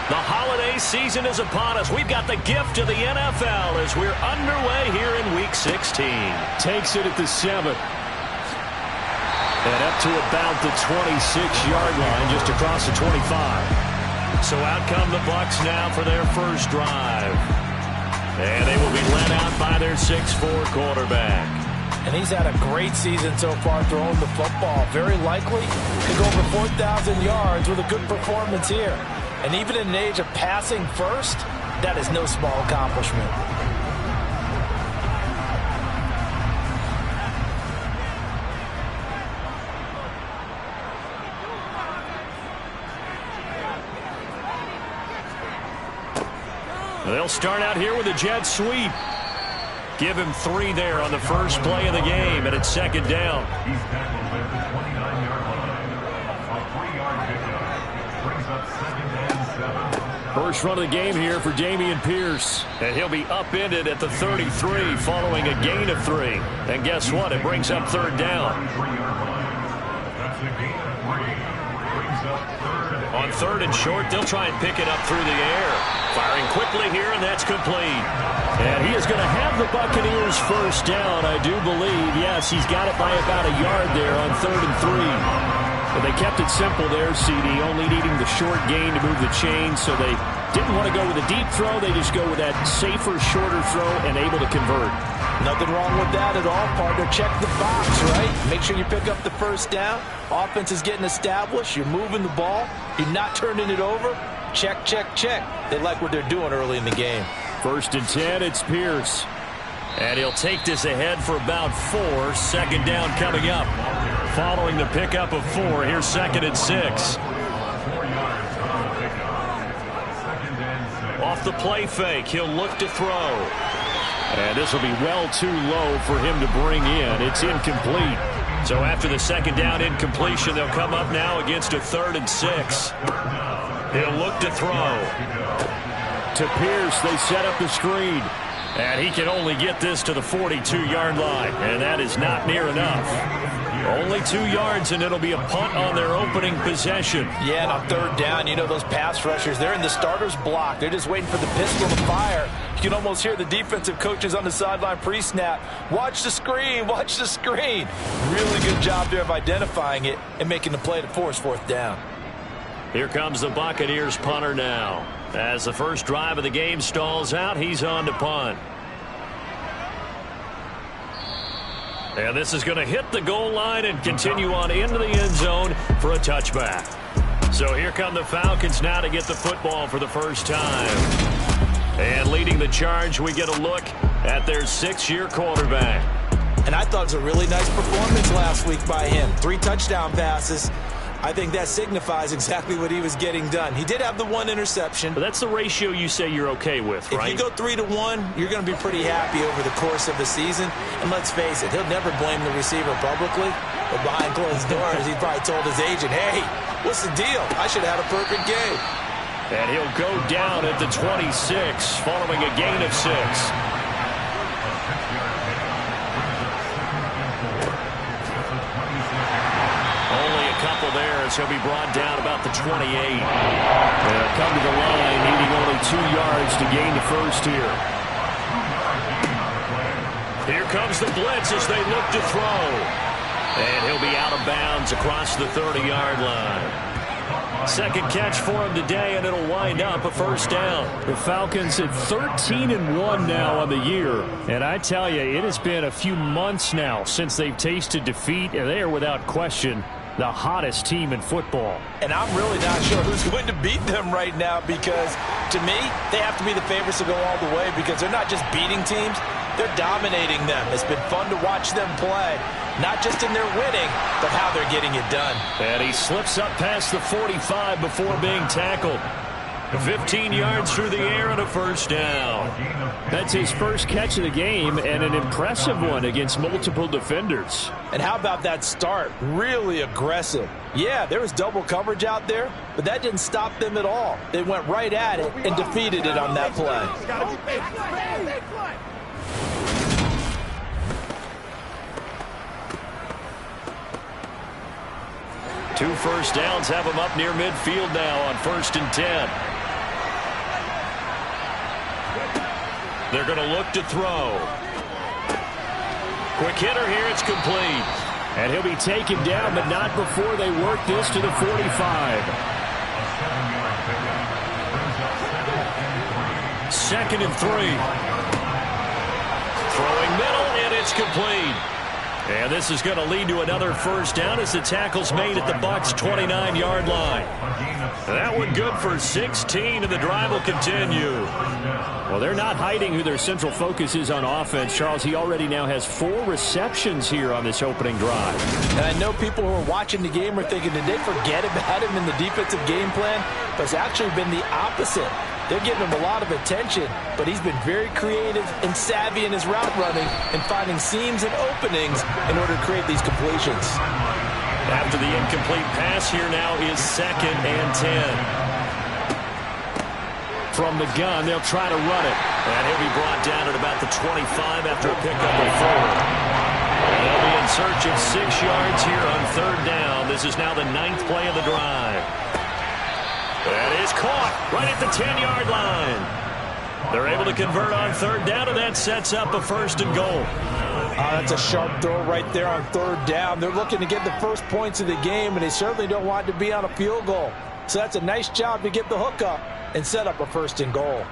The holiday season is upon us. We've got the gift of the NFL as we're underway here in Week 16. Takes it at the 7. And up to about the 26-yard line, just across the 25. So out come the Bucs now for their first drive. And they will be led out by their 6'4 quarterback. And he's had a great season so far throwing the football. Very likely to go over 4,000 yards with a good performance here. And even in an age of passing first, that is no small accomplishment. They'll start out here with a jet sweep. Give him 3 there on the first play of the game, and it's second down. He's tackled at the 29-yard line. A 3-yard pickup brings up 2nd and 7. First run of the game here for Dameon Pierce. And he'll be upended at the 33 following a gain of 3. And guess what? It brings up third down. That's a gain of 3. Brings up 3rd. On 3rd and short, they'll try and pick it up through the air. Firing quickly here, and that's complete. And he is going to have the Buccaneers first down, I do believe. Yes, he's got it by about a yard there on 3rd and 3. But they kept it simple there, CD, only needing the short gain to move the chain, so they didn't want to go with a deep throw. They just go with that safer, shorter throw and able to convert. Nothing wrong with that at all, partner. Check the box, right? Make sure you pick up the first down. Offense is getting established. You're moving the ball. You're not turning it over. Check, check, check. They like what they're doing early in the game. 1st and 10, it's Pierce. And he'll take this ahead for about 4. Second down coming up. Following the pickup of 4, here's 2nd and 6. 4 yards on the pickup. 2nd and 6. Off the play fake, he'll look to throw. And this will be well too low for him to bring in. It's incomplete. So after the second down incompletion, they'll come up now against a 3rd and 6. He'll look to throw. To Pierce, they set up the screen. And he can only get this to the 42-yard line. And that is not near enough. Only 2 yards, and it'll be a punt on their opening possession. Yeah, and on 3rd down, you know those pass rushers, they're in the starter's block. They're just waiting for the pistol to fire. You can almost hear the defensive coaches on the sideline pre-snap. Watch the screen, watch the screen. Really good job there of identifying it and making the play to force 4th down. Here comes the Buccaneers punter now. As the first drive of the game stalls out, he's on to punt. And this is going to hit the goal line and continue on into the end zone for a touchback. So here come the Falcons now to get the football for the first time. And leading the charge, we get a look at their 6-year quarterback. And I thought it was a really nice performance last week by him. 3 touchdown passes. I think that signifies exactly what he was getting done. He did have the 1 interception. But that's the ratio you say you're okay with, right? If you go 3-to-1, you're going to be pretty happy over the course of the season. And let's face it, he'll never blame the receiver publicly. But behind closed doors, he probably told his agent, hey, what's the deal? I should have had a perfect game. And he'll go down at the 26 following a gain of 6. There as he'll be brought down about the 28. They'll come to the line needing only 2 yards to gain the first here. Here comes the blitz as they look to throw. And he'll be out of bounds across the 30-yard line. Second catch for him today, and it'll wind up a first down. The Falcons at 13-1 now on the year. And I tell you, it has been a few months now since they've tasted defeat, and they are without question the hottest team in football. And I'm really not sure who's going to beat them right now because, to me, they have to be the favorites to go all the way because they're not just beating teams, they're dominating them. It's been fun to watch them play, not just in their winning, but how they're getting it done. And he slips up past the 45 before being tackled. 15 yards through the air and a first down. That's his first catch of the game and an impressive one against multiple defenders. And how about that start? Really aggressive. Yeah, there was double coverage out there, but that didn't stop them at all. They went right at it and defeated it on that play. 2 first downs have him up near midfield now on 1st and 10. They're going to look to throw. Quick hitter here. It's complete. And he'll be taken down, but not before they work this to the 45. 2nd and 3. Throwing middle, and it's complete. And this is going to lead to another first down as the tackle's made at the Bucs' 29-yard line. That one good for 16, and the drive will continue. Well, they're not hiding who their central focus is on offense. Charles, he already now has 4 receptions here on this opening drive. And I know people who are watching the game are thinking, did they forget about him in the defensive game plan? But it's actually been the opposite. They're giving him a lot of attention, but he's been very creative and savvy in his route running and finding seams and openings in order to create these completions. After the incomplete pass, here now is 2nd and 10. From the gun, they'll try to run it. And he'll be brought down at about the 25 after a pickup of 4. And they'll be in search of 6 yards here on 3rd down. This is now the 9th play of the drive. That is caught right at the 10-yard line. They're able to convert on 3rd down, and that sets up a 1st and goal. That's a sharp throw right there on 3rd down. They're looking to get the first points of the game, and they certainly don't want to be on a field goal. So that's a nice job to get the hook up and set up a 1st and goal.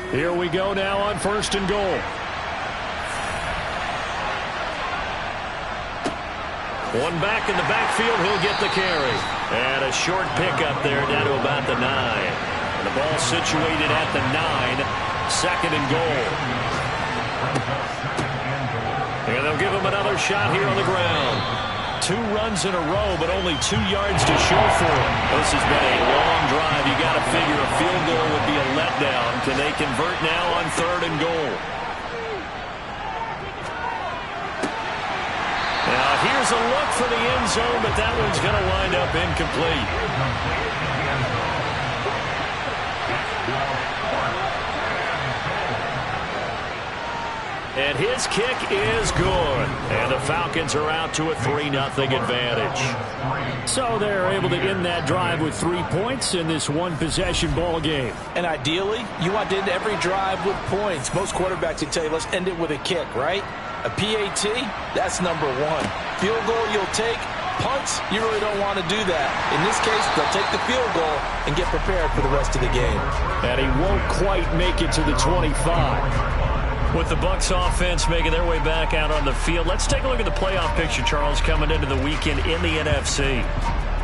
Here we go now on 1st and goal. One back in the backfield, he'll get the carry. And a short pickup there down to about the 9. And the ball situated at the 9. 2nd and goal. And they'll give him another shot here on the ground. 2 runs in a row, but only 2 yards to show for him. This has been a long drive. You got to figure a field goal would be a letdown. Can they convert now on 3rd and goal? Now here's a look for the end zone, but that one's going to wind up incomplete. And his kick is good. And the Falcons are out to a 3-0 advantage. So they're able to end that drive with 3 points in this one-possession ball game. And ideally, you want to end every drive with points. Most quarterbacks would tell you, let's end it with a kick, right? A PAT, that's number 1. Field goal you'll take. Punts, you really don't want to do that. In this case, they'll take the field goal and get prepared for the rest of the game. And he won't quite make it to the 25. With the Bucs offense making their way back out on the field, let's take a look at the playoff picture, Charles, coming into the weekend in the NFC.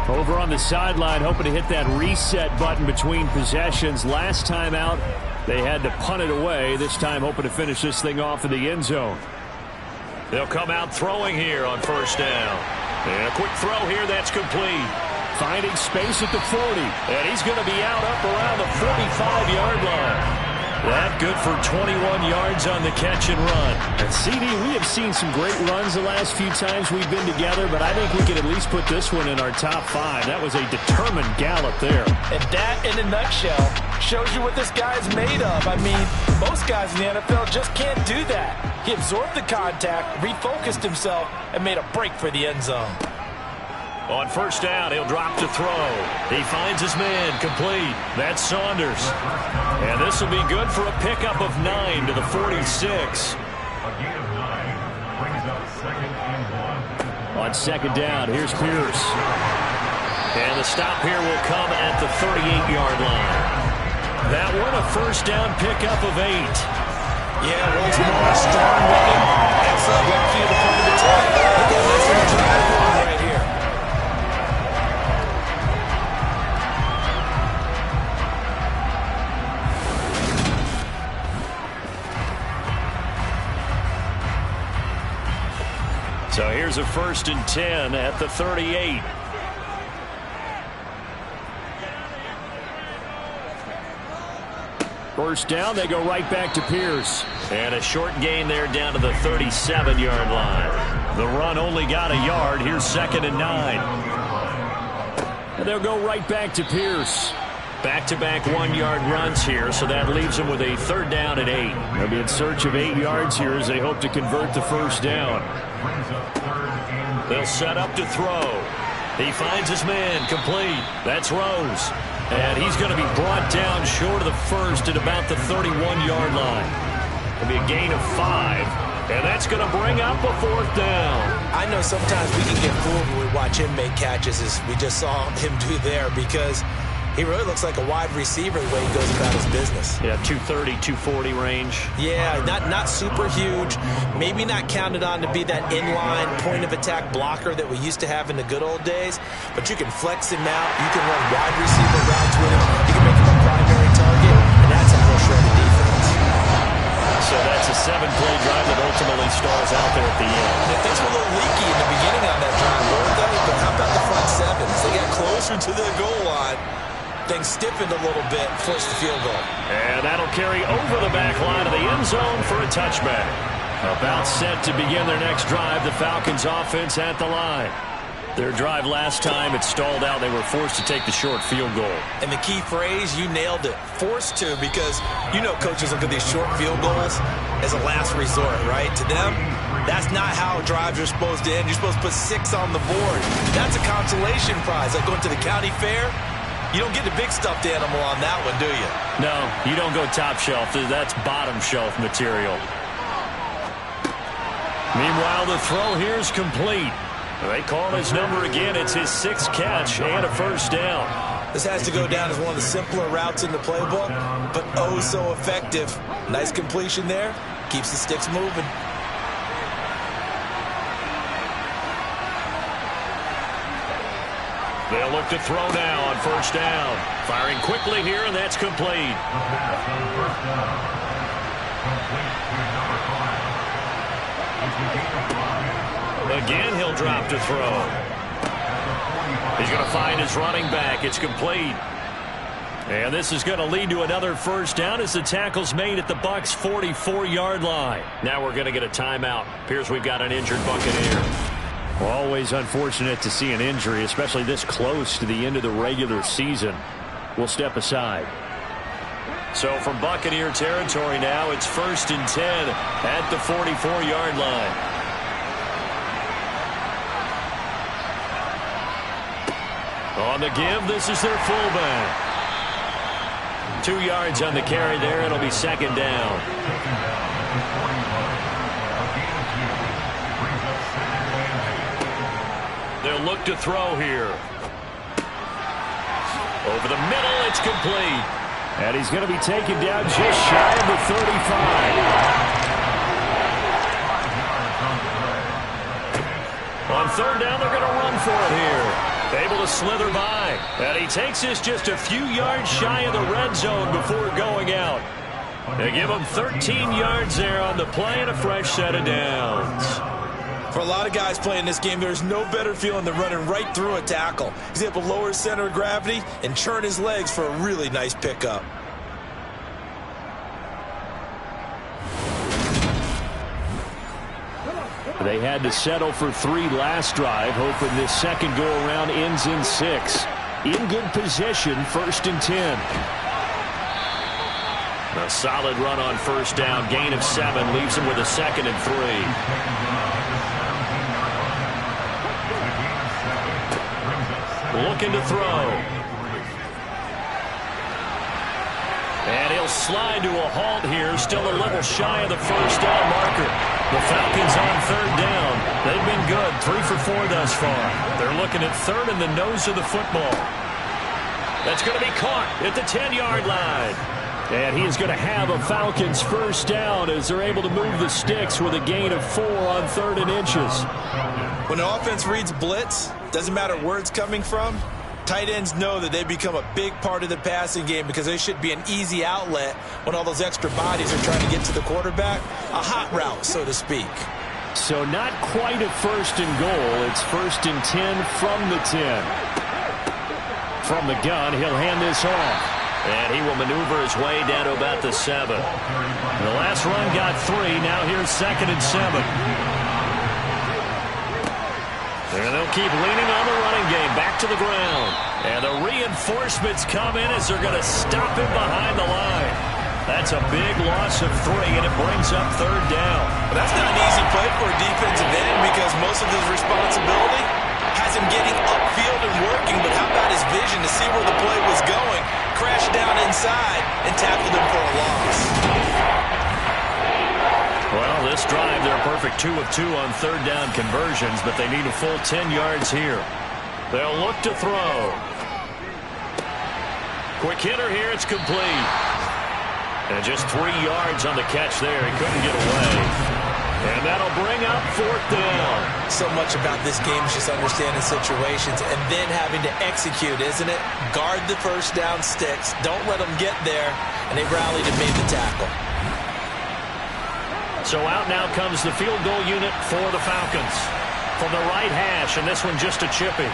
Over on the sideline, hoping to hit that reset button between possessions. Last time out, they had to punt it away. This time, hoping to finish this thing off in the end zone. They'll come out throwing here on 1st down. And a quick throw here, that's complete. Finding space at the 40. And he's going to be out up around the 45-yard line. That good for 21 yards on the catch and run. And CD, we have seen some great runs the last few times we've been together, but I think we can at least put this one in our top 5. That was a determined gallop there. And that, in a nutshell, shows you what this guy's made of. I mean, most guys in the NFL just can't do that. He absorbed the contact, refocused himself, and made a break for the end zone. On 1st down, he'll drop to throw. He finds his man, complete. That's Saunders. And this will be good for a pickup of 9 to the 46. A gain of 9 brings up 2nd and 1. On 2nd down, here's Pierce. And the stop here will come at the 38-yard line. That one, a 1st down pickup of 8. Yeah, once more, strong running. Excellent left field to come to the top. Look at this one drive right here. So here's a 1st and 10 at the 38. First down, they go right back to Pierce. And a short gain there down to the 37-yard line. The run only got a yard. Here's 2nd and 9. And they'll go right back to Pierce. Back-to-back 1-yard runs here, so that leaves them with a 3rd down and 8. They'll be in search of 8 yards here as they hope to convert the 1st down. They'll set up to throw. He finds his man, complete. That's Rose. And he's going to be brought down short of the first at about the 31-yard line. It'll be a gain of 5, and that's going to bring up a 4th down. I know sometimes we can get fooled when we watch him make catches, as we just saw him do there, because he really looks like a wide receiver the way he goes about his business. Yeah, 230, 240 range. Yeah, not super huge. Maybe not counted on to be that inline point-of-attack blocker that we used to have in the good old days. But you can flex him out. You can run wide receiver routes with him. You can make him a primary target. And that's how he'll shred the defense. So that's a 7-play drive that ultimately stalls out there at the end. Yeah, things were a little leaky in the beginning on that drive, weren't they? But how about the front sevens? They got closer to the goal line. Things stiffened a little bit, forced the field goal. And that'll carry over the back line of the end zone for a touchback. About set to begin their next drive, the Falcons offense at the line. Their drive last time, it stalled out. They were forced to take the short field goal. And the key phrase, you nailed it, forced to, because you know coaches look at these short field goals as a last resort, right? To them, that's not how drives are supposed to end. You're supposed to put 6 on the board. That's a consolation prize, like going to the county fair. You don't get the big stuffed animal on that one, do you? No, you don't go top shelf. That's bottom shelf material. Meanwhile, the throw here is complete. They call his number again. It's his 6th catch and a 1st down. This has to go down as one of the simpler routes in the playbook, but oh so effective. Nice completion there. Keeps the sticks moving. They'll look to throw now on 1st down. Firing quickly here, and that's complete. Again, he'll drop to throw. He's going to find his running back. It's complete. And this is going to lead to another 1st down as the tackle's made at the Bucs' 44-yard line. Now we're going to get a timeout. Appears we've got an injured Buccaneer. Always unfortunate to see an injury, especially this close to the end of the regular season. We'll step aside. So from Buccaneer territory now, it's 1st and 10 at the 44-yard line. On the give, this is their fullback. 2 yards on the carry there. It'll be 2nd down. They'll look to throw here. Over the middle, it's complete. And he's going to be taken down just shy of the 35. On 3rd down, they're going to run for it here. Able to slither by. And he takes this just a few yards shy of the red zone before going out. They give him 13 yards there on the play and a fresh set of downs. For a lot of guys playing this game, there's no better feeling than running right through a tackle. He's able to lower his center of gravity and churn his legs for a really nice pickup. They had to settle for 3 last drive, hoping this second go-around ends in 6. In good position, 1st and 10. A solid run on 1st down, gain of 7, leaves him with a 2nd and 3. Looking to throw. And he'll slide to a halt here, still a little shy of the 1st down marker. The Falcons on 3rd down. They've been good, 3 for 4 thus far. They're looking at 3rd in the nose of the football. That's going to be caught at the 10-yard line. And he is going to have a Falcons 1st down as they're able to move the sticks with a gain of 4 on 3rd and inches. When the offense reads blitz, doesn't matter where it's coming from, tight ends know that they become a big part of the passing game because they should be an easy outlet when all those extra bodies are trying to get to the quarterback. A hot route, so to speak. So not quite a 1st and goal. It's 1st and 10 from the 10. From the gun, he'll hand this off. And he will maneuver his way down to about the 7. The last run got 3. Now here's 2nd and 7. And they'll keep leaning on the running game. Back to the ground. And the reinforcements come in as they're going to stop him behind the line. That's a big loss of 3, and it brings up 3rd down. But that's not an easy play for a defensive end because most of his responsibility has him getting upfield and working. But how about his vision to see where the play was going inside and tackled him for a loss. Well, this drive, they're a perfect 2 of 2 on third down conversions, but they need a full 10 yards here. They'll look to throw. Quick hitter here, it's complete. And just 3 yards on the catch there. He couldn't get away. And that'll bring up 4th down. So much about this game is just understanding situations and then having to execute, isn't it? Guard the first down sticks. Don't let them get there. And they rallied and made the tackle. So out now comes the field goal unit for the Falcons. From the right hash, and this one just a chippy.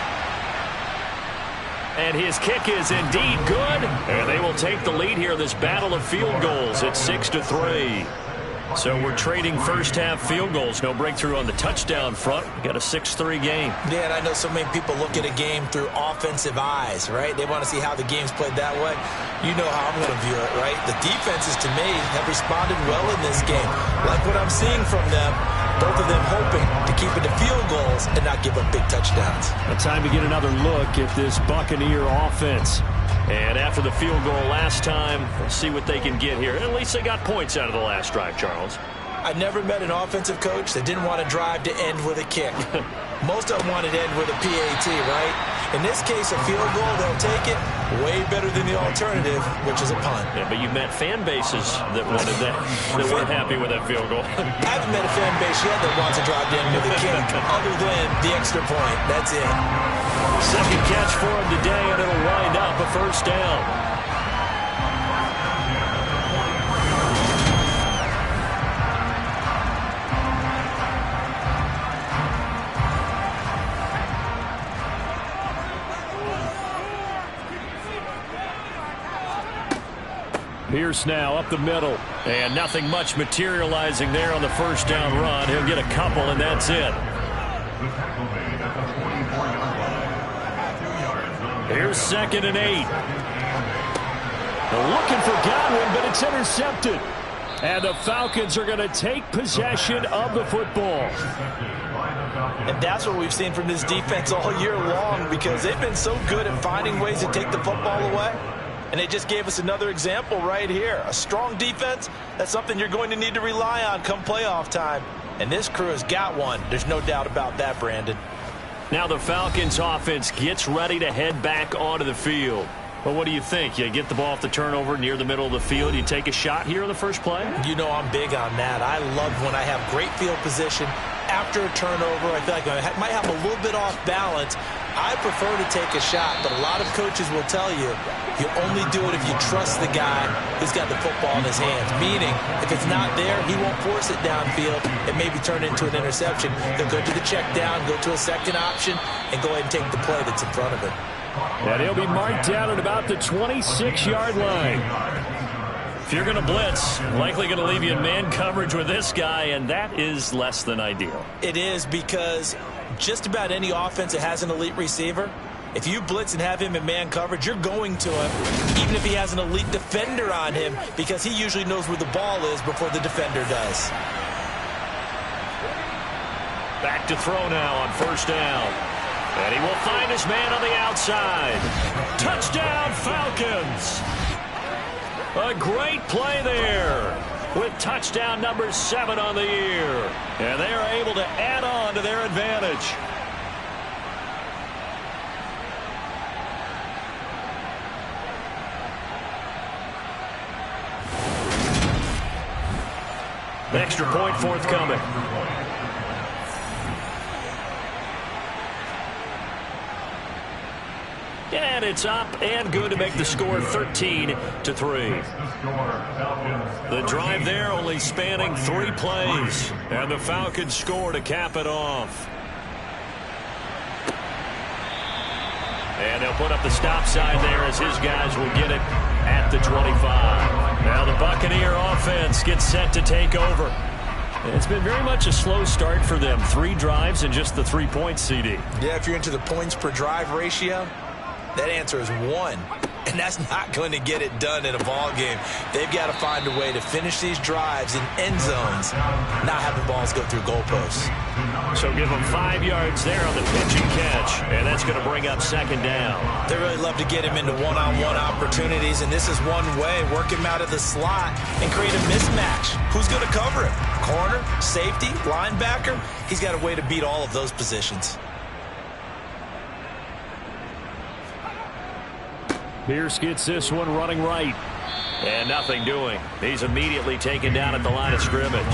And his kick is indeed good. And they will take the lead here in this battle of field goals. It's 6-3. So we're trading first-half field goals. No breakthrough on the touchdown front. We got a 6-3 game. Yeah, and I know so many people look at a game through offensive eyes, right? They want to see how the game's played that way. You know how I'm going to view it, right? The defenses, to me, have responded well in this game. Like what I'm seeing from them, both of them hoping to keep it to field goals and not give up big touchdowns. A time to get another look at this Buccaneer offense. And after the field goal last time, we'll see what they can get here. At least they got points out of the last drive, Charles. I never met an offensive coach that didn't want to drive to end with a kick. Most of them wanted to end with a PAT, right? In this case, a field goal, they'll take it way better than the alternative, which is a punt. Yeah, but you met fan bases that wanted that, that weren't happy with that field goal. I haven't met a fan base yet that wants to drive to end with a kick, other than the extra point. That's it. Second catch for him today, and it'll wind up a first down. Pierce now up the middle. And nothing much materializing there on the first down run. He'll get a couple, and that's it. Here's 2nd and 8. They're looking for Godwin, but it's intercepted. And the Falcons are going to take possession of the football. And that's what we've seen from this defense all year long, because they've been so good at finding ways to take the football away. And they just gave us another example right here. A strong defense, that's something you're going to need to rely on come playoff time. And this crew has got one. There's no doubt about that, Brandon. Now the Falcons offense gets ready to head back onto the field. Well, what do you think? You get the ball off the turnover near the middle of the field. You take a shot here on the first play? You know I'm big on that. I love when I have great field position after a turnover. I feel like I might have a little bit off balance. I prefer to take a shot, but a lot of coaches will tell you only do it if you trust the guy who's got the football in his hands. Meaning, if it's not there, he won't force it downfield and maybe turn it into an interception. He'll go to the check down, go to a second option, and go ahead and take the play that's in front of him. And he'll be marked down at about the 26-yard line. If you're going to blitz, likely going to leave you in man coverage with this guy, and that is less than ideal. It is, because just about any offense that has an elite receiver, if you blitz and have him in man coverage, you're going to him, even if he has an elite defender on him, because he usually knows where the ball is before the defender does. Back to throw now on first down. And he will find his man on the outside. Touchdown, Falcons! A great play there with touchdown number 7 on the year. And they are able to add on to their advantage. Extra point forthcoming. And it's up and good to make the score 13-3. The drive there only spanning 3 plays. And the Falcons score to cap it off. And they'll put up the stop sign there as his guys will get it at the 25. Now the Buccaneer offense gets set to take over. It's been very much a slow start for them. 3 drives and just the 3 points, CD. Yeah, if you're into the points per drive ratio, that answer is 1. and that's not going to get it done in a ball game. They've got to find a way to finish these drives in end zones, not having balls go through goalposts. So give them 5 yards there on the pitch and catch, and that's going to bring up second down. They really love to get him into one-on-one opportunities, and this is one way. Work him out of the slot and create a mismatch. Who's going to cover him? Corner, safety, linebacker? He's got a way to beat all of those positions. Pierce gets this one running right. And nothing doing. He's immediately taken down at the line of scrimmage.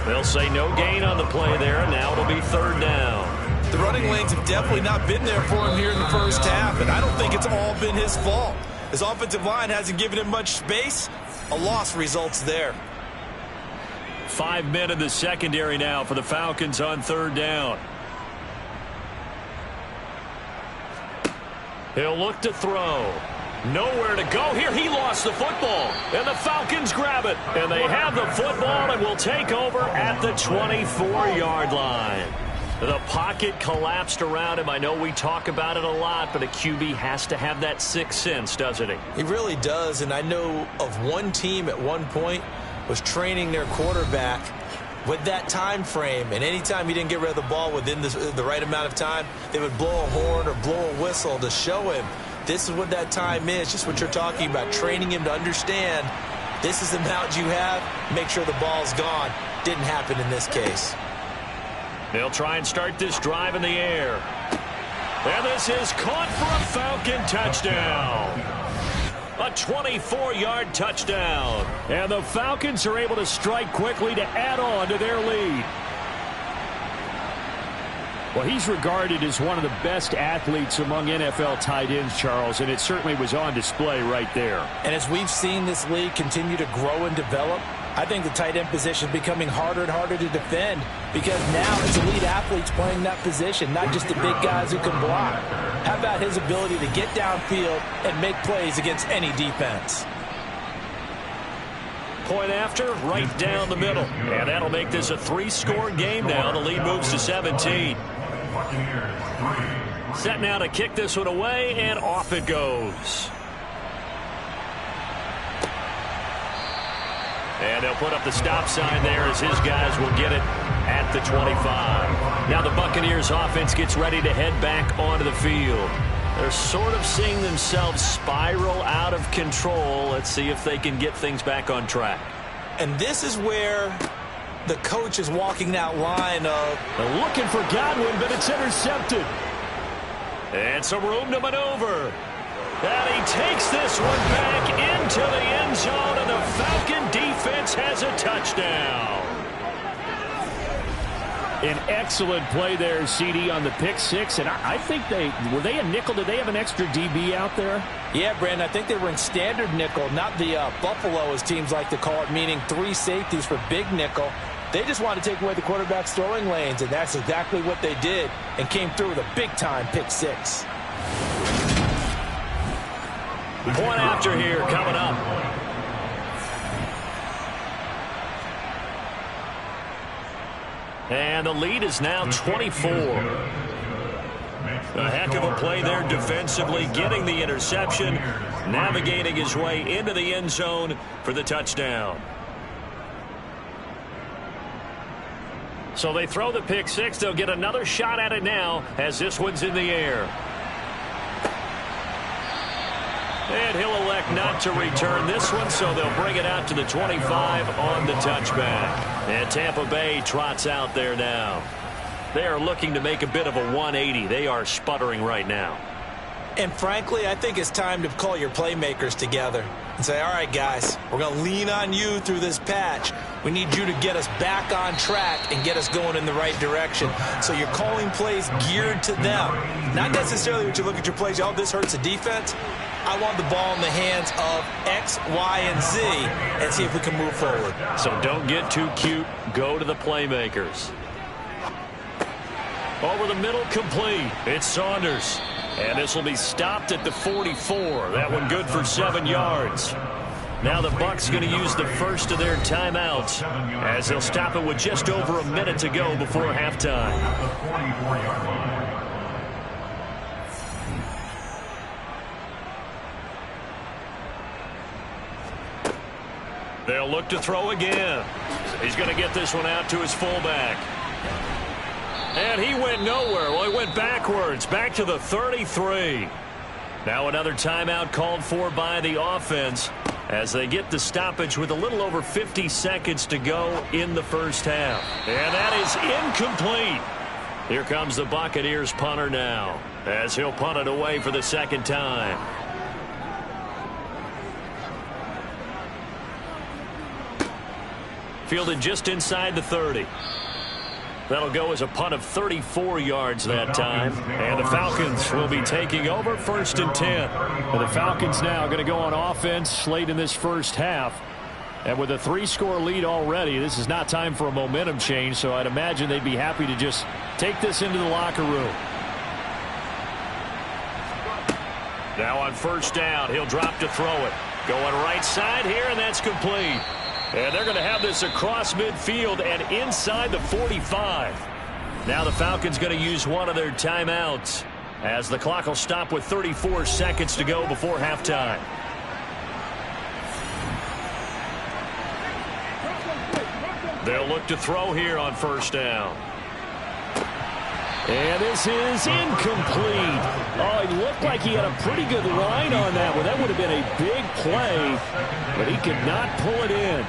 They'll say no gain on the play there, and now it'll be third down. The running lanes have definitely not been there for him here in the first half, and I don't think it's all been his fault. His offensive line hasn't given him much space. A loss results there. 5 men in the secondary now for the Falcons on third down. He'll look to throw. Nowhere to go here. He lost the football. And the Falcons grab it. And they have the football and will take over at the 24-yard line. The pocket collapsed around him. I know we talk about it a lot, but a QB has to have that sixth sense, doesn't he? He really does. And I know of one team at one point was training their quarterback with that time frame, and anytime he didn't get rid of the ball within the right amount of time, they would blow a horn or blow a whistle to show him this is what that time is, just what you're talking about, training him to understand this is the amount you have, make sure the ball's gone. Didn't happen in this case. They'll try and start this drive in the air. And this is caught for a Falcon touchdown. A 24-yard touchdown. And the Falcons are able to strike quickly to add on to their lead. Well, he's regarded as one of the best athletes among NFL tight ends, Charles, and it certainly was on display right there. And as we've seen this league continue to grow and develop, I think the tight end position is becoming harder and harder to defend because now it's elite athletes playing that position, not just the big guys who can block. How about his ability to get downfield and make plays against any defense? Point after, right down the middle. And that'll make this a 3-score game now. The lead moves to 17. Set now to kick this one away, and off it goes. And they'll put up the stop sign there as his guys will get it at the 25. Now the Buccaneers offense gets ready to head back onto the field. They're sort of seeing themselves spiral out of control. Let's see if they can get things back on track. And this is where the coach is walking that line of they're looking for Godwin, but it's intercepted. And some room to maneuver. And he takes this one back into the end zone, and the Falcon defense has a touchdown. An excellent play there, CD, on the pick six. And I think were they a nickel? Did they have an extra DB out there? Yeah, Brandon, I think they were in standard nickel, not the Buffalo, as teams like to call it, meaning 3 safeties for big nickel. They just wanted to take away the quarterback's throwing lanes, and that's exactly what they did and came through with a big-time pick six. Point after here coming up. And the lead is now 24. A heck of a play there defensively, getting the interception, navigating his way into the end zone for the touchdown. So they throw the pick six. They'll get another shot at it now as this one's in the air. And he'll elect not to return this one, so they'll bring it out to the 25 on the touchback. And Tampa Bay trots out there now. They are looking to make a bit of a 180. They are sputtering right now. And frankly, I think it's time to call your playmakers together and say, all right, guys, we're going to lean on you through this patch. We need you to get us back on track and get us going in the right direction. So you're calling plays geared to them. Not necessarily when you look at your plays, oh, this hurts the defense. I want the ball in the hands of X, Y, and Z and see if we can move forward. So don't get too cute. Go to the playmakers. Over the middle, complete. It's Saunders. And this will be stopped at the 44. That one good for 7 yards. Now the Bucs going to use the first of their timeouts as they'll stop it with just over a minute to go before halftime. The 44-yard line. They'll look to throw again. He's going to get this one out to his fullback. And he went nowhere. Well, he went backwards, back to the 33. Now another timeout called for by the offense as they get the stoppage with a little over 50 seconds to go in the first half. And that is incomplete. Here comes the Buccaneers punter now as he'll punt it away for the second time. Fielded just inside the 30. That'll go as a punt of 34 yards that time. And the Falcons will be taking over 1st and 10. And the Falcons now going to go on offense late in this first half. And with a 3-score lead already, this is not time for a momentum change. So I'd imagine they'd be happy to just take this into the locker room. Now on 1st down, he'll drop to throw it. Going right side here, and that's complete. And they're going to have this across midfield and inside the 45. Now the Falcons going to use one of their timeouts as the clock will stop with 34 seconds to go before halftime. They'll look to throw here on 1st down. And this is incomplete. Oh, it looked like he had a pretty good line on that one. That would have been a big play, but he could not pull it in.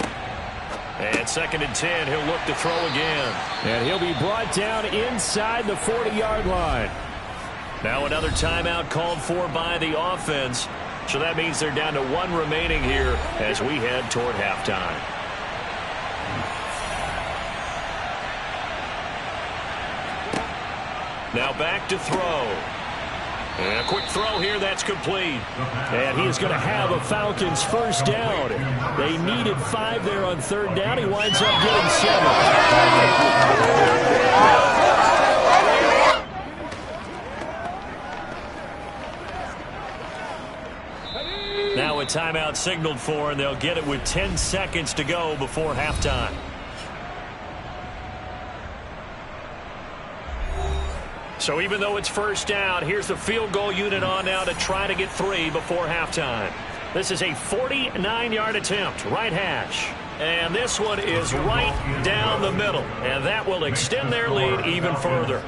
And 2nd and 10, he'll look to throw again. And he'll be brought down inside the 40-yard line. Now another timeout called for by the offense. So that means they're down to 1 remaining here as we head toward halftime. Now back to throw. And a quick throw here, that's complete. And he is going to have a Falcons 1st down. They needed 5 there on 3rd down. He winds up getting 7. Now a timeout signaled for, and they'll get it with 10 seconds to go before halftime. So even though it's 1st down, here's the field goal unit on now to try to get 3 before halftime. This is a 49-yard attempt, right hash. And this one is right down the middle. And that will extend their lead even further.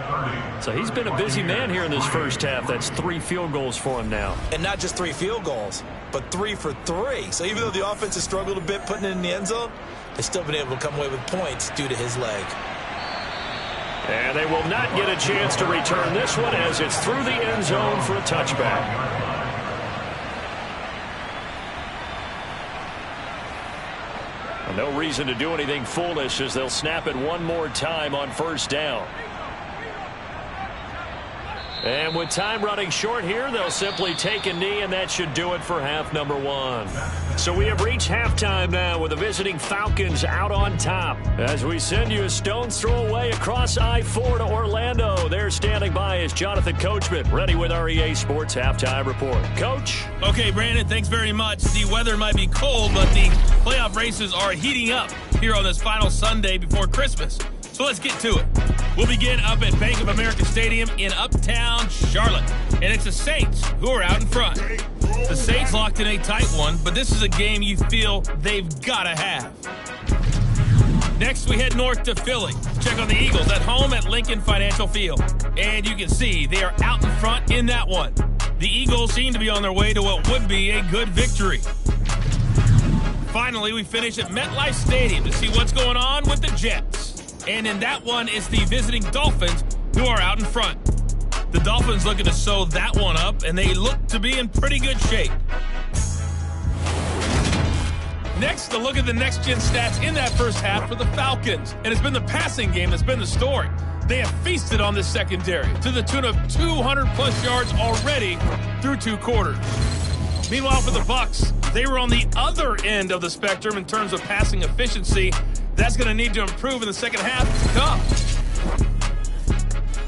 So he's been a busy man here in this first half. That's 3 field goals for him now. And not just 3 field goals, but 3 for 3. So even though the offense has struggled a bit putting it in the end zone, they've still been able to come away with points due to his leg. And they will not get a chance to return this one as it's through the end zone for a touchback. No reason to do anything foolish as they'll snap it one more time on 1st down. And with time running short here, they'll simply take a knee, and that should do it for half number 1. So we have reached halftime now with the visiting Falcons out on top. As we send you a stone's throw away across I-4 to Orlando. There standing by is Jonathan Coachman, ready with our EA Sports Halftime Report. Coach? Okay, Brandon, thanks very much. The weather might be cold, but the playoff races are heating up here on this final Sunday before Christmas. So let's get to it. We'll begin up at Bank of America Stadium in Uptown Charlotte. And it's the Saints who are out in front. The Saints locked in a tight one, but this is a game you feel they've got to have. Next, we head north to Philly. Check on the Eagles at home at Lincoln Financial Field. And you can see they are out in front in that one. The Eagles seem to be on their way to what would be a good victory. Finally, we finish at MetLife Stadium to see what's going on with the Jets. And in that one, it's the visiting Dolphins who are out in front. The Dolphins looking to sew that one up, and they look to be in pretty good shape. Next, a look at the next-gen stats in that first half for the Falcons. And it's been the passing game that's been the story. They have feasted on this secondary to the tune of 200-plus yards already through 2 quarters. Meanwhile, for the Bucs, they were on the other end of the spectrum in terms of passing efficiency. That's going to need to improve in the second half to come.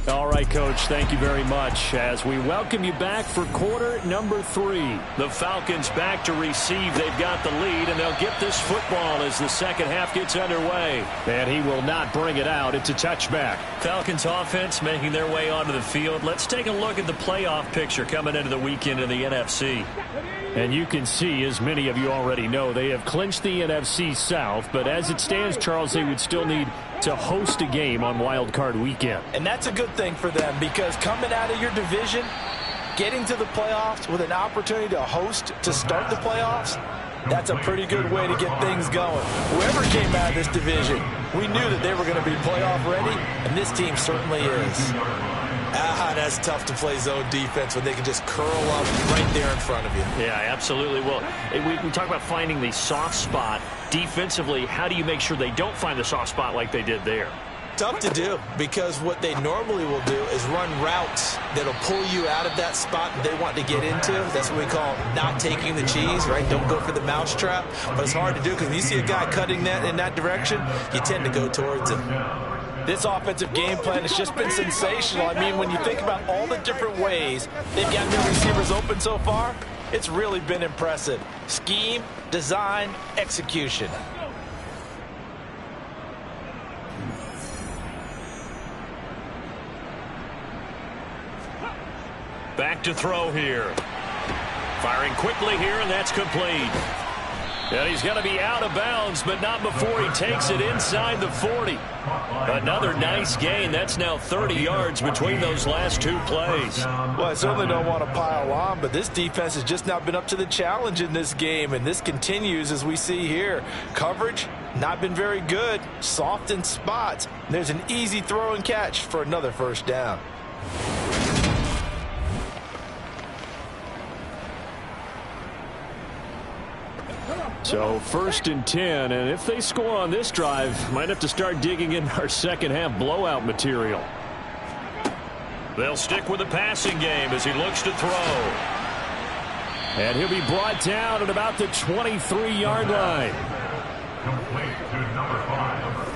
All right, Coach, thank you very much as we welcome you back for quarter number 3. The Falcons back to receive. They've got the lead, and they'll get this football as the second half gets underway. And he will not bring it out. It's a touchback. Falcons offense making their way onto the field. Let's take a look at the playoff picture coming into the weekend in the NFC. And you can see, as many of you already know, they have clinched the NFC South. But as it stands, Charles, they would still need to host a game on Wild Card Weekend. And that's a good thing for them because coming out of your division, getting to the playoffs with an opportunity to host to start the playoffs, that's a pretty good way to get things going. Whoever came out of this division, we knew that they were going to be playoff ready, and this team certainly is. That's tough to play zone defense when they can just curl up right there in front of you. Yeah, absolutely. Well, we talk about finding the soft spot. Defensively, how do you make sure they don't find the soft spot like they did there? Tough to do because what they normally will do is run routes that'll pull you out of that spot that they want to get into. That's what we call not taking the cheese, right? Don't go for the mousetrap. But it's hard to do because when you see a guy cutting that in that direction, you tend to go towards him. This offensive game plan has just been sensational. I mean, when you think about all the different ways they've got their receivers open so far, it's really been impressive. Scheme, design, execution. Back to throw here. Firing quickly here, and that's complete. And he's going to be out of bounds, but not before he takes it inside the 40. Another nice gain. That's now 30 yards between those last two plays. Well, I certainly don't want to pile on, but this defense has just not been up to the challenge in this game, and this continues as we see here. Coverage, not been very good. Soft in spots. There's an easy throw and catch for another first down. So 1st and 10, and if they score on this drive, might have to start digging in our second half blowout material. They'll stick with the passing game as he looks to throw. And he'll be brought down at about the 23-yard line.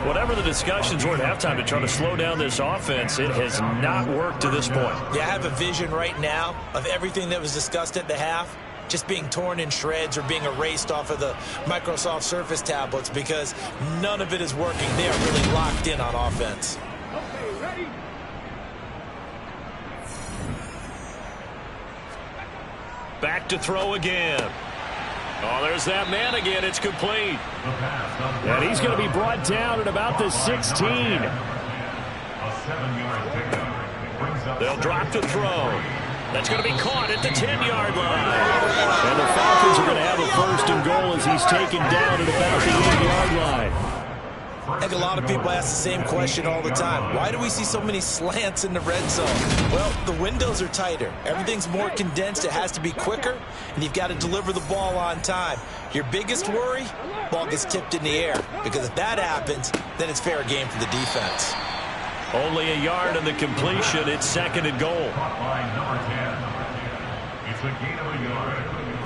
Whatever the discussions were at halftime to try to slow down this offense, it has not worked to this point. Yeah, I have a vision right now of everything that was discussed at the half just being torn in shreds or being erased off of the Microsoft Surface tablets because none of it is working. They are really locked in on offense. Back to throw again. Oh, there's that man again. It's complete. And he's going to be brought down at about the 16. They'll drop to throw. That's going to be caught at the 10-yard line. And the Falcons are going to have a 1st and goal as he's taken down at about the 8-yard line. I think a lot of people ask the same question all the time. Why do we see so many slants in the red zone? Well, the windows are tighter. Everything's more condensed. It has to be quicker, and you've got to deliver the ball on time. Your biggest worry, ball gets tipped in the air, because if that happens, then it's fair game for the defense. Only a yard in the completion. It's 2nd and goal. It's a gain of a yard.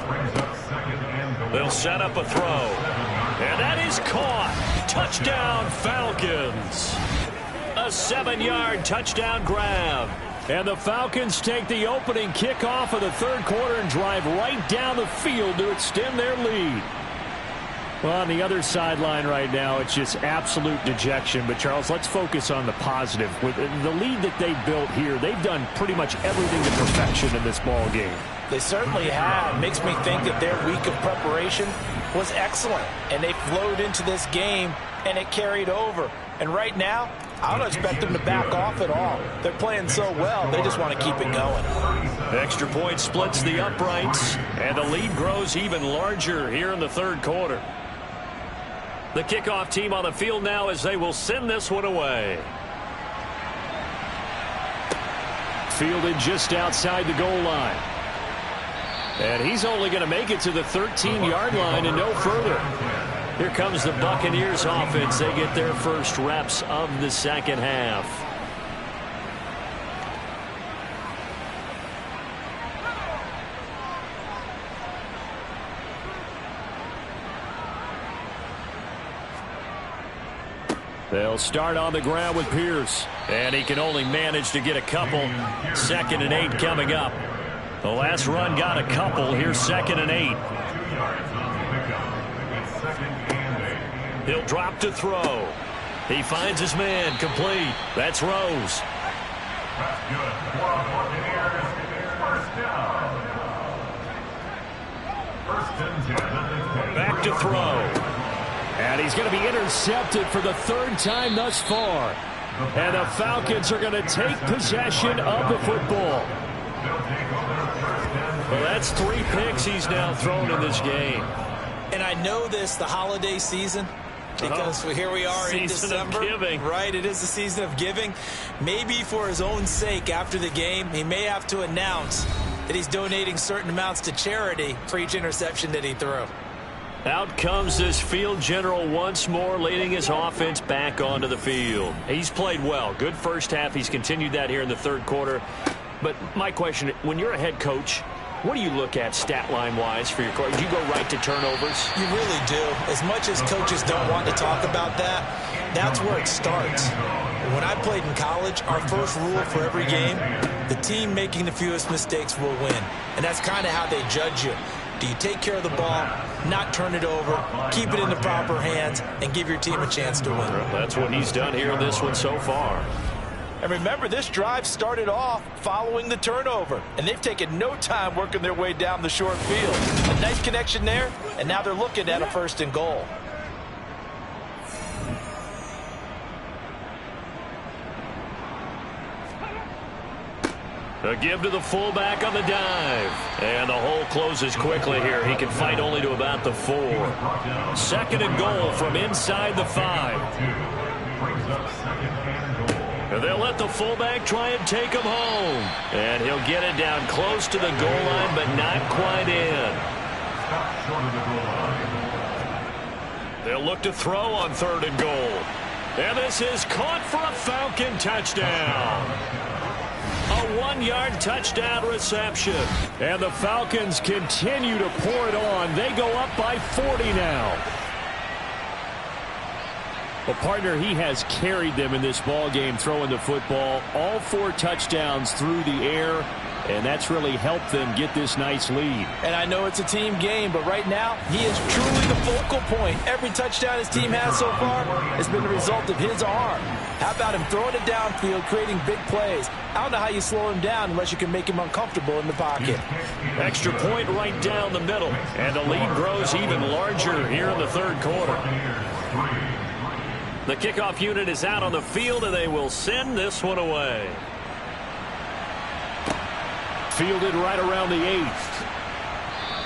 Brings up 2nd and goal. They'll set up a throw. And that is caught. Touchdown, Falcons. A 7-yard touchdown grab. And the Falcons take the opening kickoff of the 3rd quarter and drive right down the field to extend their lead. Well, on the other sideline right now, it's just absolute dejection. But, Charles, let's focus on the positive. With the lead that they built here, they've done pretty much everything to perfection in this ball game. They certainly have. Makes me think that their week of preparation was excellent. And they flowed into this game, and it carried over. And right now, I don't expect them to back off at all. They're playing so well, they just want to keep it going. Extra point splits the uprights, and the lead grows even larger here in the 3rd quarter. The kickoff team on the field now as they will send this one away. Fielded just outside the goal line. And he's only going to make it to the 13-yard line and no further. Here comes the Buccaneers offense. They get their first reps of the second half. They'll start on the ground with Pierce. And he can only manage to get a couple. 2nd and 8 coming up. The last run got a couple. Here's 2nd and 8. He'll drop to throw. He finds his man, complete. That's Rose. That's good. For Buccaneers, first down. First and 10. Back to throw. And he's going to be intercepted for the 3rd time thus far. And the Falcons are going to take possession of the football. Well, that's 3 picks he's now thrown in this game. And I know this, the holiday season, because here we are in December. Season of giving. Right, it is the season of giving. Maybe for his own sake after the game, he may have to announce that he's donating certain amounts to charity for each interception that he threw. Out comes this field general once more, leading his offense back onto the field. He's played well. Good first half. He's continued that here in the 3rd quarter. But my question, when you're a head coach, what do you look at stat line-wise for your coach? Do you go right to turnovers? You really do. As much as coaches don't want to talk about that, that's where it starts. When I played in college, our first rule for every game, the team making the fewest mistakes will win. And that's kind of how they judge you. Do you take care of the ball, not turn it over, keep it in the proper hands, and give your team a chance to win? Well, that's what he's done here in this one so far. And remember, this drive started off following the turnover, and they've taken no time working their way down the short field. A nice connection there, and now they're looking at a 1st and goal. A give to the fullback on the dive. And the hole closes quickly here. He can fight only to about the 4. 2nd and goal from inside the 5. And they'll let the fullback try and take him home. And he'll get it down close to the goal line, but not quite in. They'll look to throw on 3rd and goal. And this is caught for a Falcon touchdown. A 1-yard touchdown reception. And the Falcons continue to pour it on. They go up by 40 now. Well, partner, he has carried them in this ball game throwing the football. All 4 touchdowns through the air, and that's really helped them get this nice lead. And I know it's a team game, but right now, he is truly the focal point. Every touchdown his team has so far has been the result of his arm. How about him throwing it downfield, creating big plays? I don't know how you slow him down unless you can make him uncomfortable in the pocket. Extra point right down the middle. And the lead grows even larger here in the 3rd quarter. The kickoff unit is out on the field, and they will send this one away. Fielded right around the 8th.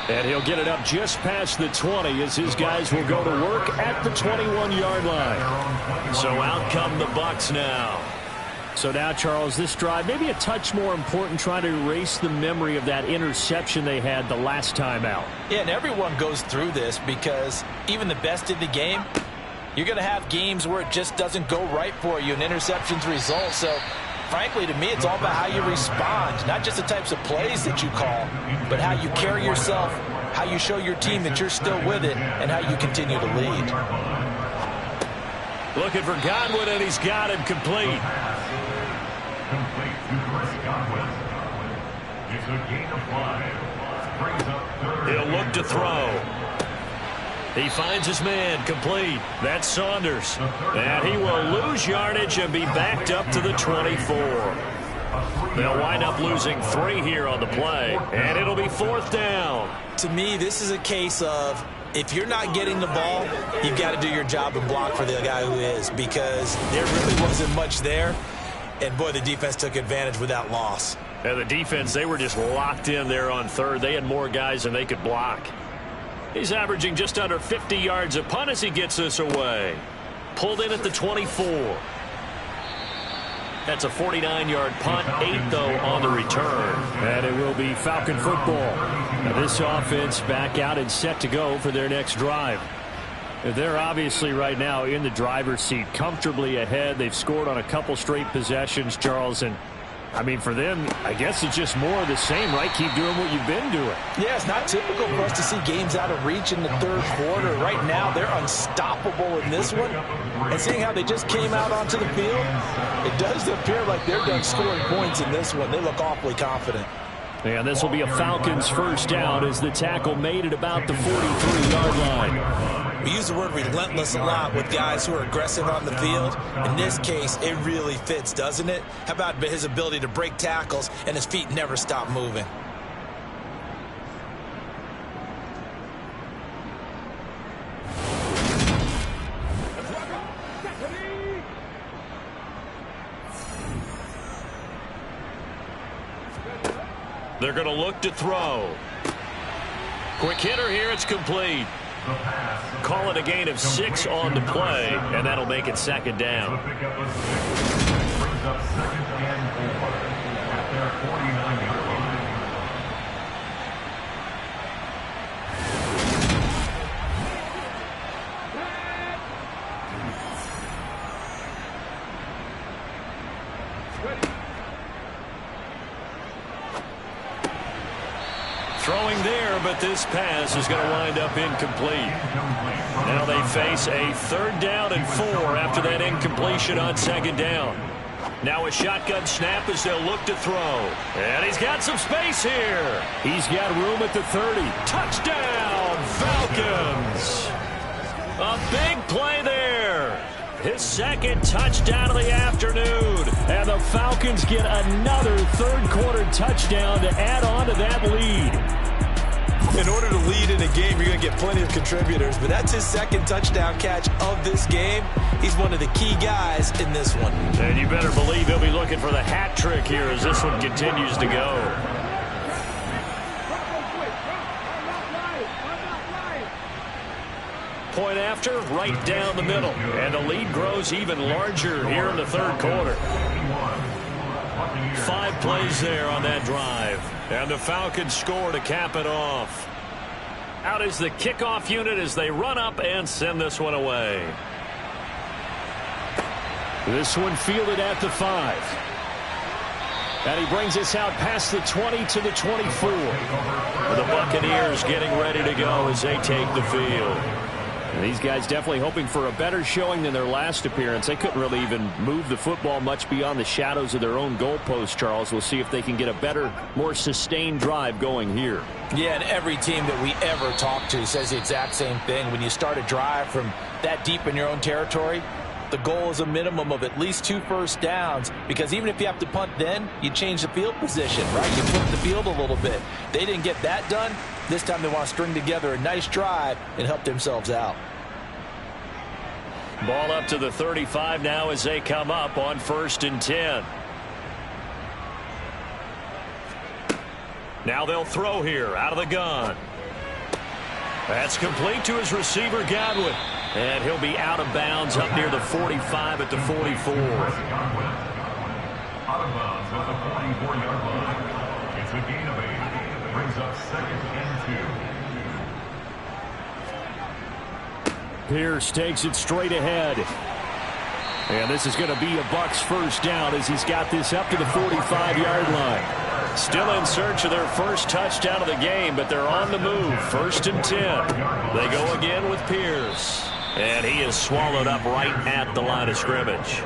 And he'll get it up just past the 20 as his guys will go to work at the 21-yard line. So out come the Bucs now. So now, Charles, this drive maybe a touch more important, trying to erase the memory of that interception they had the last time out. Yeah, and everyone goes through this because even the best in the game, you're going to have games where it just doesn't go right for you and interceptions result. So, frankly, to me, it's all about how you respond, not just the types of plays that you call, but how you carry yourself, how you show your team that you're still with it, and how you continue to lead. Looking for Godwin, and he's got him complete. Complete to Chris Godwin. It's a gain of 5. Brings up 3rd. He'll look to throw. He finds his man, complete. That's Saunders. And he will lose yardage and be backed up to the 24. They'll wind up losing 3 here on the play. And it'll be 4th down. To me, this is a case of if you're not getting the ball, you've got to do your job and block for the guy who is, because there really wasn't much there. And, boy, the defense took advantage with that loss. And the defense, they were just locked in there on 3rd. They had more guys than they could block. He's averaging just under 50 yards a punt as he gets this away. Pulled in at the 24. That's a 49-yard punt, 8, though, on the return. And it will be Falcon football. Now this offense back out and set to go for their next drive. They're obviously right now in the driver's seat, comfortably ahead. They've scored on a couple straight possessions, Charles, and I mean, for them, I guess it's just more of the same, right? Keep doing what you've been doing. Yeah, it's not typical for us to see games out of reach in the third quarter. Right now, they're unstoppable in this one. And seeing how they just came out onto the field, it does appear like they're done scoring points in this one. They look awfully confident. And this will be a Falcons first down as the tackle made it about the 43-yard line. We use the word relentless a lot with guys who are aggressive on the field. In this case, it really fits, doesn't it? How about his ability to break tackles and his feet never stop moving? They're going to look to throw. Quick hitter here. It's complete. Call it a gain of 6 on the play, and that'll make it second down. Brings up second and 4 at their 49-yard line. Throwing there, but this pass is going to wind up incomplete. Now they face a third down and 4 after that incompletion on second down. Now a shotgun snap as they'll look to throw. And he's got some space here. He's got room at the 30. Touchdown, Falcons! A big play there. His second touchdown of the afternoon. And the Falcons get another third-quarter touchdown to add on to that lead. In order to lead in a game, you're going to get plenty of contributors, but that's his second touchdown catch of this game. He's one of the key guys in this one. And you better believe he'll be looking for the hat trick here as this one continues to go. Point after, right down the middle. And the lead grows even larger here in the third quarter. 5 plays there on that drive. And the Falcons score to cap it off. Out is the kickoff unit as they run up and send this one away. This one fielded at the 5. And he brings us out past the 20 to the 24. The Buccaneers getting ready to go as they take the field. And these guys definitely hoping for a better showing than their last appearance. They couldn't really even move the football much beyond the shadows of their own goalpost, Charles. We'll see if they can get a better, more sustained drive going here. Yeah, and every team that we ever talk to says the exact same thing. When you start a drive from that deep in your own territory, the goal is a minimum of at least 2 first downs, because even if you have to punt then, you change the field position, right? You flip the field a little bit. They didn't get that done. This time they want to string together a nice drive and help themselves out. Ball up to the 35 now as they come up on 1st and 10. Now they'll throw here out of the gun. That's complete to his receiver, Godwin. And he'll be out of bounds up near the 45 at the 44. Out of bounds at the 44-yard line. It's a gain of 8. Brings up second and 2. Pierce takes it straight ahead. And this is going to be a Bucs first down as he's got this up to the 45-yard line. Still in search of their first touchdown of the game, but they're on the move. 1st and 10. They go again with Pierce. And he is swallowed up right at the line of scrimmage.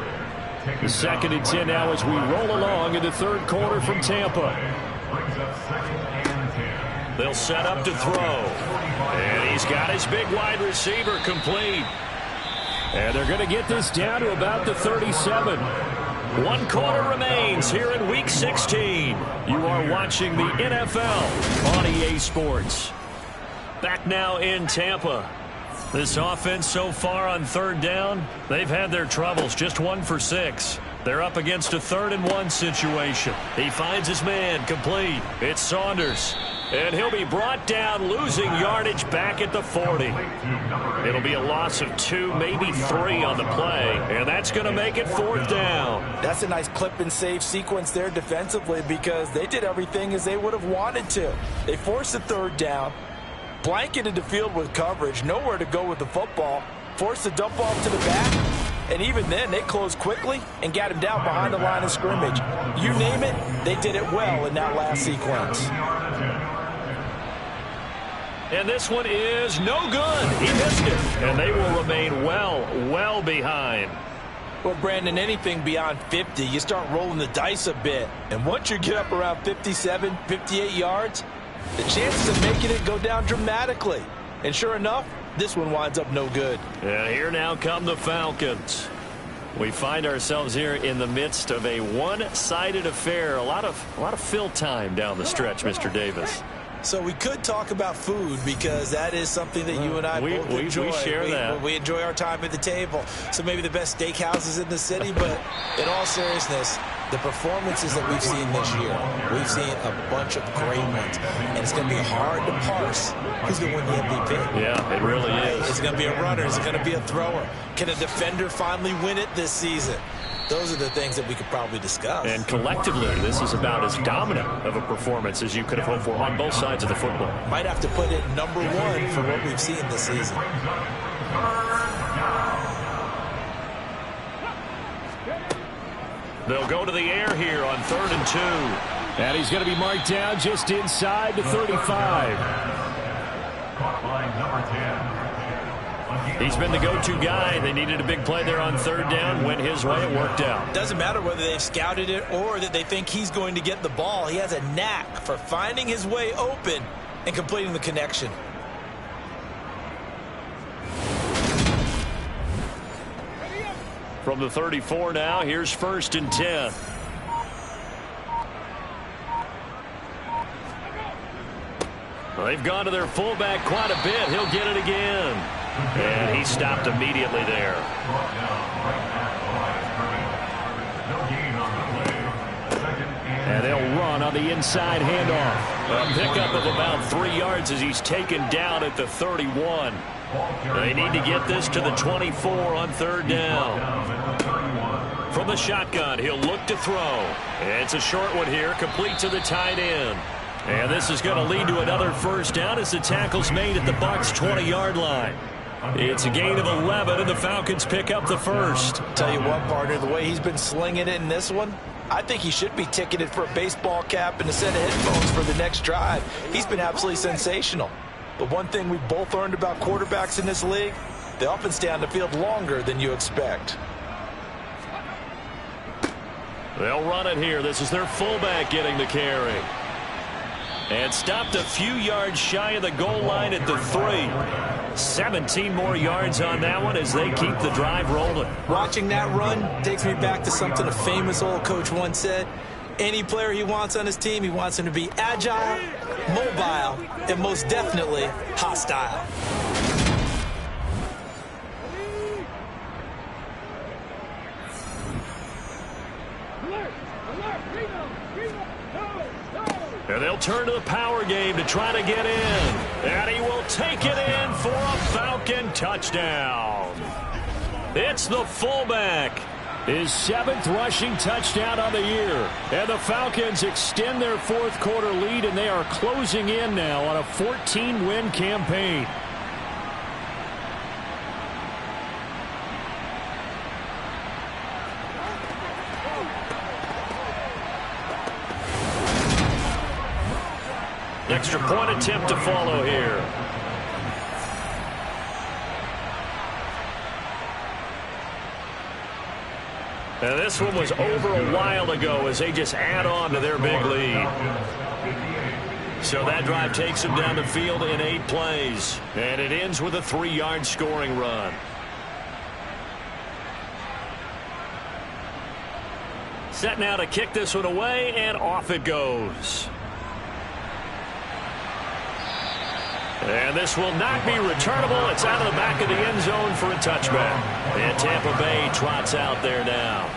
The 2nd and 10 now as we roll along in the third quarter from Tampa. They'll set up to throw. And he's got his big wide receiver complete. And they're going to get this down to about the 37. 1 quarter remains here in Week 16. You are watching the NFL on EA Sports. Back now in Tampa. This offense so far on 3rd down, they've had their troubles. Just 1 for 6. They're up against a 3rd and 1 situation. He finds his man complete. It's Saunders. And he'll be brought down, losing yardage back at the 40. It'll be a loss of 2, maybe 3 on the play. And that's going to make it 4th down. That's a nice clip and save sequence there defensively, because they did everything as they would have wanted to. They forced the 3rd down, blanketed the field with coverage, nowhere to go with the football, forced the dump off to the back, And even then, they closed quickly and got him down behind the line of scrimmage. You name it, they did it well in that last sequence. And this one is no good. He missed it. And they will remain well behind. Well, Brandon, anything beyond 50, you start rolling the dice a bit. And once you get up around 57, 58 yards, the chances of making it go down dramatically. And sure enough, this one winds up no good. And here now come the Falcons. We find ourselves here in the midst of a one-sided affair. A lot of fill time down the stretch, Mr. Davis. So we could talk about food because that is something that you and I both enjoy. We share that. We enjoy our time at the table. So maybe the best steakhouses in the city, but in all seriousness, the performances that we've seen this year, we've seen a bunch of great ones. And it's going to be hard to parse who's going to win the MVP. Yeah, it really is. Is it going to be a runner? Is it going to be a thrower? Can a defender finally win it this season? Those are the things that we could probably discuss. And collectively, this is about as dominant of a performance as you could have hoped for on both sides of the football. Might have to put it #1 for what we've seen this season. They'll go to the air here on 3rd and 2. And he's going to be marked down just inside the 35. Caught by number 10. He's been the go-to guy. They needed a big play there on 3rd down. Went his way. It worked out. Doesn't matter whether they've scouted it or that they think he's going to get the ball. He has a knack for finding his way open and completing the connection. From the 34 now, here's 1st and 10. Well, they've gone to their fullback quite a bit. He'll get it again. And he stopped immediately there. And they'll run on the inside handoff. A pickup of about 3 yards as he's taken down at the 31. They need to get this to the 24 on 3rd down. From the shotgun, he'll look to throw. It's a short one here, complete to the tight end. And this is going to lead to another 1st down as the tackle's made at the Bucs 20-yard line. It's a gain of 11, and the Falcons pick up the 1st. Tell you what, partner, the way he's been slinging it in this one, I think he should be ticketed for a baseball cap and a set of headphones for the next drive. He's been absolutely sensational. But one thing we've both learned about quarterbacks in this league, they often stay on the field longer than you expect. They'll run it here. This is their fullback getting the carry. And stopped a few yards shy of the goal line at the 3. 17 more yards on that one as they keep the drive rolling. Watching that run takes me back to something a famous old coach once said. Any player he wants on his team, he wants him to be agile, mobile, and most definitely hostile. And they'll turn to the power game to try to get in. And he will take it in for a Falcon touchdown. It's the fullback. His 7th rushing touchdown on the year. And the Falcons extend their 4th quarter lead, and they are closing in now on a 14-win campaign. Extra point attempt to follow here. And this one was over a while ago as they just add on to their big lead. So that drive takes them down the field in 8 plays. And it ends with a 3-yard scoring run. Set now to kick this one away, and off it goes. And this will not be returnable. It's out of the back of the end zone for a touchback. And Tampa Bay trots out there now.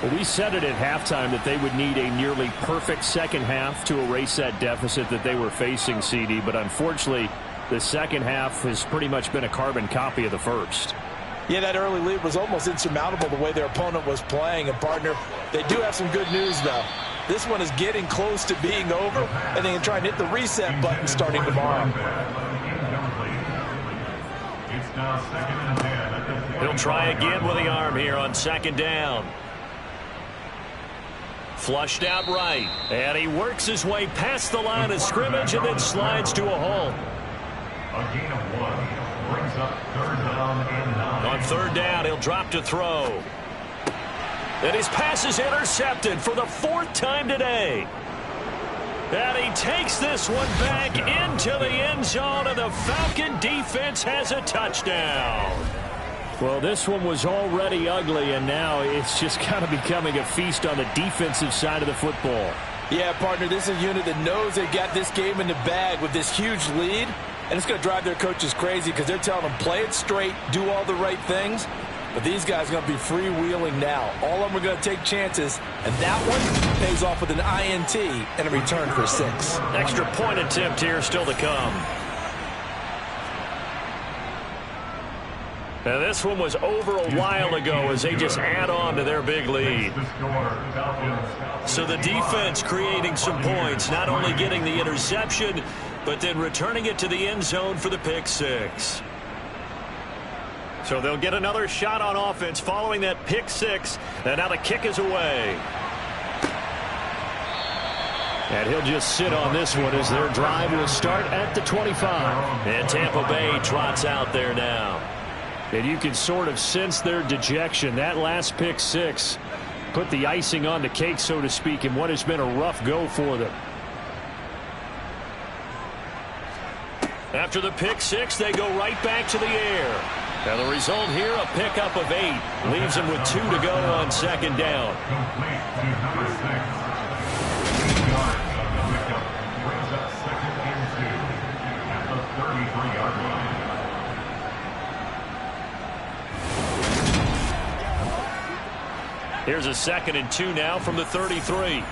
Well, we said it at halftime that they would need a nearly perfect second half to erase that deficit that they were facing, CD. But unfortunately, the second half has pretty much been a carbon copy of the first. Yeah, that early lead was almost insurmountable the way their opponent was playing. And, partner, they do have some good news, though. This one is getting close to being over, and they can try and hit the reset button starting tomorrow. It's Now 2nd and 10 at the 45. He'll try again with the arm here on 2nd down. Flushed out right. And he works his way past the line of scrimmage and then slides to a halt. A gain of 1 brings up 3rd down and 9. On 3rd down, he'll drop to throw. And his pass is intercepted for the 4th time today. And he takes this one back into the end zone, and the Falcon defense has a touchdown. Well, this one was already ugly, and now it's just kind of becoming a feast on the defensive side of the football. Yeah, partner, this is a unit that knows they've got this game in the bag with this huge lead, and it's going to drive their coaches crazy because they're telling them play it straight, do all the right things. But these guys are going to be freewheeling now. All of them are going to take chances, and that one pays off with an INT and a return for 6. Extra point attempt here still to come. Now this one was over a while ago as they just add on to their big lead. So the defense creating some points, not only getting the interception, but then returning it to the end zone for the pick 6. So they'll get another shot on offense following that pick 6. And now the kick is away. And he'll just sit on this one as their drive will start at the 25. And Tampa Bay trots out there now. And you can sort of sense their dejection. That last pick 6 put the icing on the cake, so to speak, in what has been a rough go for them. After the pick 6, they go right back to the air. Now the result here, a pickup of 8. Leaves them with 2 to go on 2nd down. Complete to number 6. 8 yards on the pickup. Brings up 2nd and 2 at the 33-yard line. Here's a 2nd and 2 now from the 33.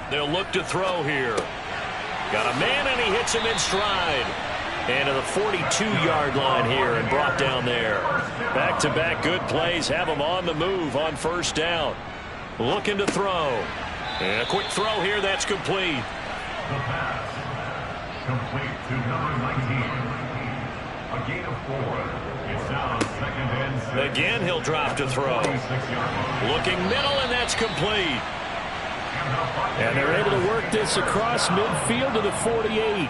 They'll look to throw here. Got a man, and he hits him in stride. And to the 42-yard line here and brought down there. Back-to-back good plays have him on the move on 1st down. Looking to throw. And a quick throw here that's complete. The pass. Complete to number 19. A gain of 4. It's now 2nd and 6. Again, he'll drop to throw. 46-yard line. Looking middle, and that's complete. And they're able to work this across midfield to the 48.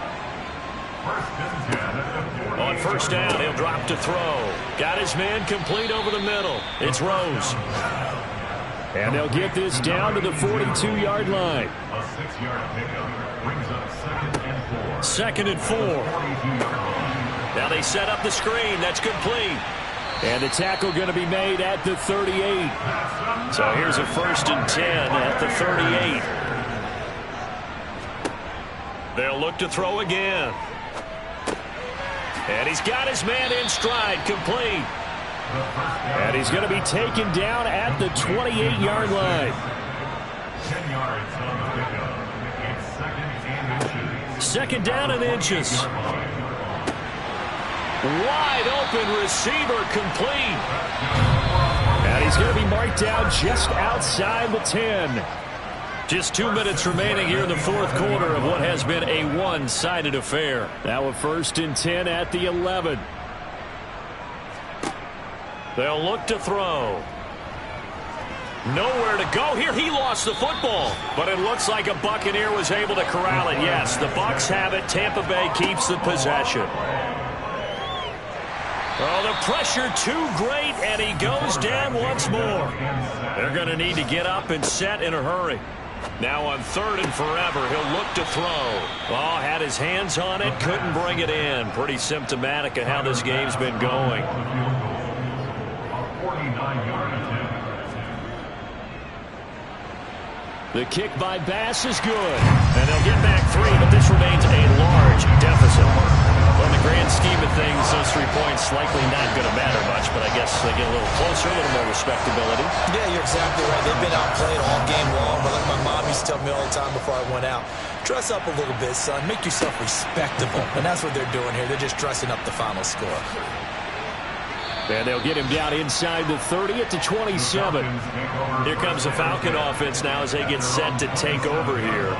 On 1st down, he'll drop to throw. Got his man complete over the middle. It's Rose. And they'll get this down to the 42-yard line. A 6-yard pickup brings up 2nd and 4. 2nd and 4. 42-yard line. Now they set up the screen. That's complete. And the tackle going to be made at the 38. So here's a 1st and 10 at the 38. They'll look to throw again. And he's got his man in stride, complete. And he's going to be taken down at the 28-yard line. 10 yards on the pickup. It's 2nd and inches. 2nd down and inches. Wide open receiver, complete. And he's going to be marked down just outside the 10. Just 2 minutes remaining here in the 4th quarter of what has been a one-sided affair. Now a 1st and 10 at the 11. They'll look to throw. Nowhere to go here. He lost the football, but it looks like a Buccaneer was able to corral it. Yes, the Bucs have it. Tampa Bay keeps the possession. Oh, the pressure too great, and he goes down once more. They're going to need to get up and set in a hurry. Now on 3rd and forever, he'll look to throw. Oh, had his hands on it, couldn't bring it in. Pretty symptomatic of how this game's been going. A 49-yard attempt. The kick by Bass is good. And they'll get back 3, but this remains a large deficit. Well, in the grand scheme of things, those 3 points likely not going to matter much, but I guess they get a little closer, a little more respectability. Yeah, you're exactly right. They've been outplayed all game long, but like my mom used to tell me all the time before I went out, dress up a little bit, son. Make yourself respectable. And that's what they're doing here. They're just dressing up the final score. And they'll get him down inside the 30 at the 27. Here comes the Falcon offense now as they get set to take over here.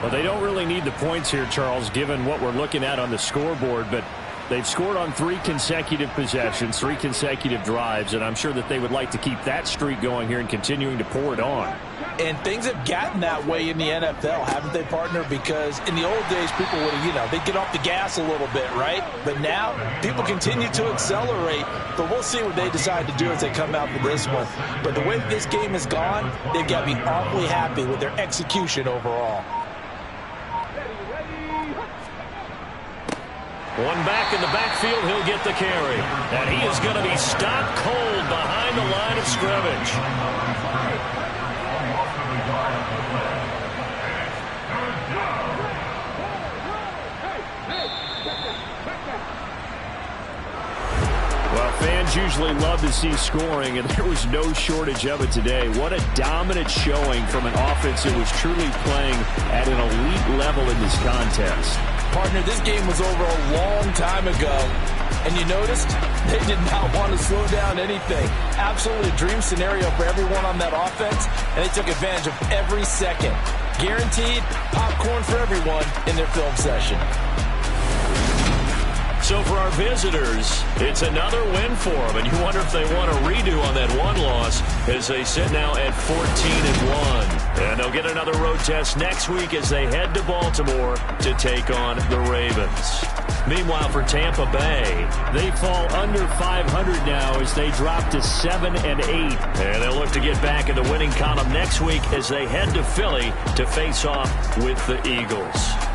Well, they don't really need the points here, Charles, given what we're looking at on the scoreboard, but they've scored on 3 consecutive possessions, 3 consecutive drives, and I'm sure that they would like to keep that streak going here and continuing to pour it on. And things have gotten that way in the NFL, haven't they, partner? Because in the old days, people would have, they'd get off the gas a little bit, right? But now, people continue to accelerate. But we'll see what they decide to do as they come out for this one. But the way that this game has gone, they've got to be awfully happy with their execution overall. One back in the backfield, he'll get the carry. And he is going to be stopped cold behind the line of scrimmage. Well, fans usually love to see scoring, and there was no shortage of it today. What a dominant showing from an offense that was truly playing at an elite level in this contest. Partner, this game was over a long time ago, and you noticed they did not want to slow down anything. Absolutely a dream scenario for everyone on that offense, and they took advantage of every second. Guaranteed popcorn for everyone in their film session. So for our visitors, it's another win for them, and you wonder if they want a redo on that one loss as they sit now at 14-1. And they'll get another road test next week as they head to Baltimore to take on the Ravens. Meanwhile, for Tampa Bay, they fall under 500 now as they drop to 7-8. And they'll look to get back in the winning column next week as they head to Philly to face off with the Eagles.